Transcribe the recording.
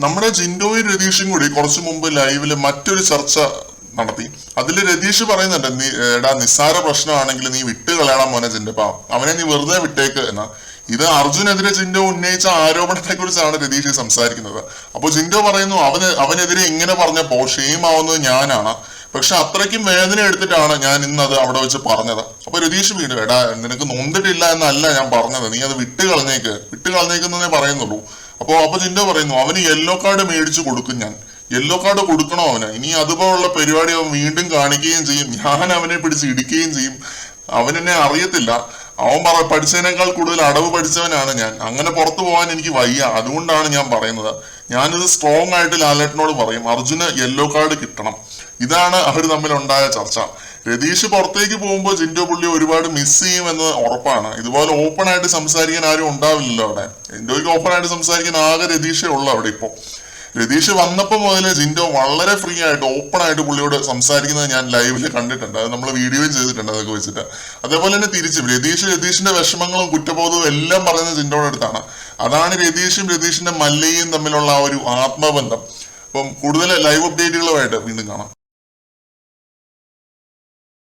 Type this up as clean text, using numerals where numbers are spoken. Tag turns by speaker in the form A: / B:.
A: നമ്മുടെ ജിൻഡോയും രതീഷും കൂടി കുറച്ചു മുമ്പ് ലൈവില് മറ്റൊരു ചർച്ച നടത്തി. അതിൽ രതീഷ് പറയുന്നുണ്ട്, നീ എടാ നിസ്സാര പ്രശ്നമാണെങ്കിൽ നീ വിട്ട് കളയണം മോനെ ജിൻഡപ്പ, അവനെ നീ വെറുതെ വിട്ടേക്ക് എന്ന. ഇത് അർജുനെതിരെ ജിൻഡോ ഉന്നയിച്ച ആരോപണത്തെ കുറിച്ചാണ് രതീഷ് സംസാരിക്കുന്നത്. അപ്പൊ ജിൻഡോ പറയുന്നു, അവനെതിരെ ഇങ്ങനെ പറഞ്ഞപ്പോ ഷെയിം ആവുന്നത് ഞാനാണ്, പക്ഷെ അത്രയ്ക്കും വേദന എടുത്തിട്ടാണ് ഞാൻ ഇന്ന് അത് അവിടെ വെച്ച് പറഞ്ഞത്. അപ്പൊ രതീഷ് വീണ്ടും, എടാ നിനക്ക് നൊന്തിട്ടില്ല എന്നല്ല ഞാൻ പറഞ്ഞത്, നീ അത് വിട്ട് കളഞ്ഞേക്കെന്നേ പറയുന്നുള്ളൂ. അപ്പൊ ജിൻഡോ പറയുന്നു, അവന് യെല്ലോ കാർഡ് മേടിച്ചു കൊടുക്കും, ഞാൻ യെല്ലോ കാർഡ് കൊടുക്കണോ അവന്? ഇനി അതുപോലുള്ള പരിപാടി അവൻ വീണ്ടും കാണിക്കുകയും ചെയ്യും, ഞാൻ അവനെ പിടിച്ച് ഇടിക്കുകയും ചെയ്യും. അവനെന്നെ അറിയത്തില്ല, അവൻ പഠിച്ചതിനേക്കാൾ കൂടുതൽ അടവ് പഠിച്ചവനാണ് ഞാൻ. അങ്ങനെ പുറത്തു പോകാൻ എനിക്ക് വയ്യ, അതുകൊണ്ടാണ് ഞാൻ പറയുന്നത്. ഞാനിത് സ്ട്രോങ് ആയിട്ട് ലാലേട്ടനോട് പറയും, അർജുന് യെല്ലോ കാർഡ് കിട്ടണം. ഇതാണ് അവർ തമ്മിലുണ്ടായ ചർച്ച. രതീഷ് പുറത്തേക്ക് പോകുമ്പോൾ ജിൻഡോ പുള്ളി ഒരുപാട് മിസ് ചെയ്യുമെന്ന് ഉറപ്പാണ്. ഇതുപോലെ ഓപ്പൺ ആയിട്ട് സംസാരിക്കാൻ ആരും ഉണ്ടാവില്ലല്ലോ അവിടെ. ജിൻഡോയ്ക്ക് ഓപ്പൺ ആയിട്ട് സംസാരിക്കാൻ ആകെ രതീഷേ ഉള്ളു അവിടെ. ഇപ്പൊ രതീഷ് വന്നപ്പോൾ മുതലേ ജിൻഡോ വളരെ ഫ്രീ ആയിട്ട് ഓപ്പൺ ആയിട്ട് പുള്ളിയോട് സംസാരിക്കുന്നത് ഞാൻ ലൈവില് കണ്ടിട്ടുണ്ട്. അത് നമ്മൾ വീഡിയോയും ചെയ്തിട്ടുണ്ട് അതൊക്കെ വെച്ചിട്ട്. അതേപോലെ തന്നെ തിരിച്ചും രതീഷിന്റെ വിഷമങ്ങളും കുറ്റബോധവും എല്ലാം പറയുന്നത് ജിൻഡോയുടെ അടുത്താണ്. അതാണ് രതീഷിന്റെ മല്ലയും തമ്മിലുള്ള ആ ഒരു ആത്മബന്ധം. അപ്പം കൂടുതൽ ലൈവ് അപ്ഡേറ്റുകളുമായിട്ട് വീണ്ടും കാണാം.